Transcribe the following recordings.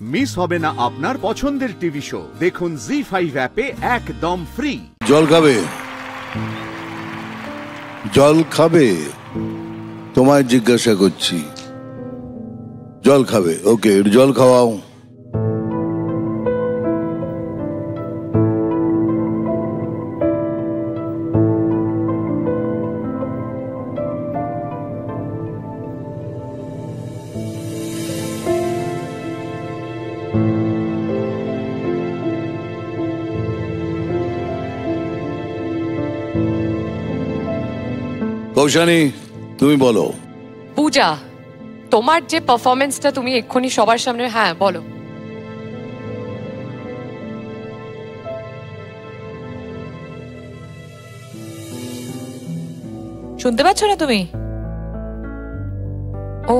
Miss হবে না আপনার পছন্দের টিভি শো। দেখুন জি5 অ্যাপে একদম ফ্রি। জল খাবে? জল খাবে? তোমায় জিজ্ঞাসা করছি, জল খাবে? ওকে, জল খাওয়াও। কৌশানী, তুমি বলো। পূজা, তোমার যে পারফরমেন্সটা তুমি এক্ষুনি সবার সামনে, হ্যাঁ বলো। শুনতে পাচ্ছ না তুমি? ও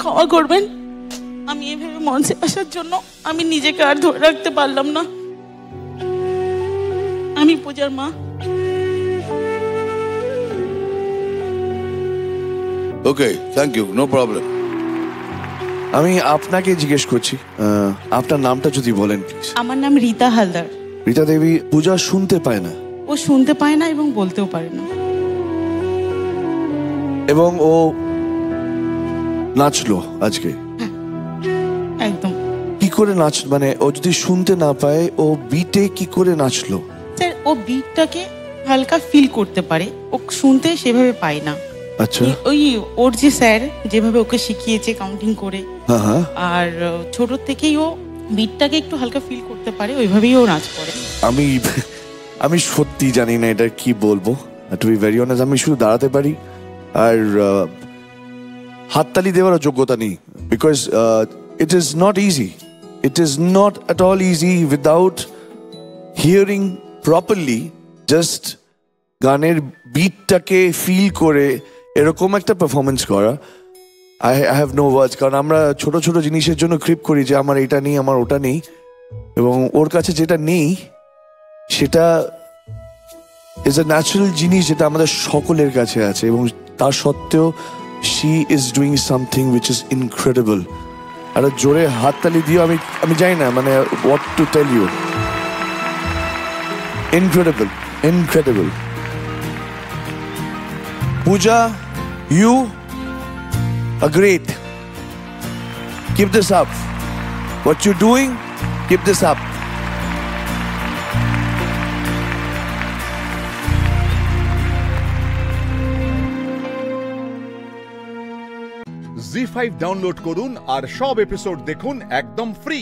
ক্ষমা করবেন, আমি এভাবে মঞ্চে আসার জন্য আমি নিজেকে আর ধরে রাখতে পারলাম না। আমি পূজার মা। ওকে, থ্যাংক ইউ, নো প্রবলেম। আমি আপনাকে জিজ্ঞেস করছি, আপনার নামটা যদি বলেন প্লিজ। আমার নাম রীতা হালদার। রীতা দেবী, পূজা শুনতে পায় না। ও শুনতে পায় না এবং বলতেও পারে না। এবং ও নাচলো আজকে? একদম। কি করে নাচ, মানে ও যদি শুনতে না পায় ও বিটে কি করে নাচলো? স্যার, ও বিটটাকে হালকা ফিল করতে পারে, ও শুনতে সেভাবে পায় না। আচ্ছা। ওই ওর যে স্যার যেভাবে ওকে শিখিয়েছে কাউন্টিং করে, হ্যাঁ, আর ছোট থেকেই ও বিটটাকে একটু হালকা ফিল করতে পারে, ওইভাবেই ও নাচ করে। আমি সত্যি জানি না এটা কি বলবো। টু বি ভেরি অনেস্ট, আমি শুধু দাঁড়াতে পারি আর হাততালি দেওয়ার যোগ্যতা নেই। Because it is not easy, it is not at all easy without hearing properly. Just গানের বিটটাকে ফিল করে এরকম একটা পারফরমেন্স করা, আই হ্যাভ নো ওয়ার্ডস। কারণ আমরা ছোট ছোট জিনিসের জন্য ক্রিপ করি যে আমার এটা নেই, আমার ওটা নেই, এবং ওর কাছে যেটা নেই সেটা ইজ এ ন্যাচারাল জিনিস যেটা আমাদের সকলের কাছে আছে, এবং তার সত্ত্বেও she is doing something which is incredible. আর জোরে হাততালি দিও, আমি জানি না মানে what to tell you. Incredible, incredible. Pooja, you are great. Keep this up. What you're doing, keep this up. Zee5 download করুন আর সব এপিসোড দেখুন একদম ফ্রি।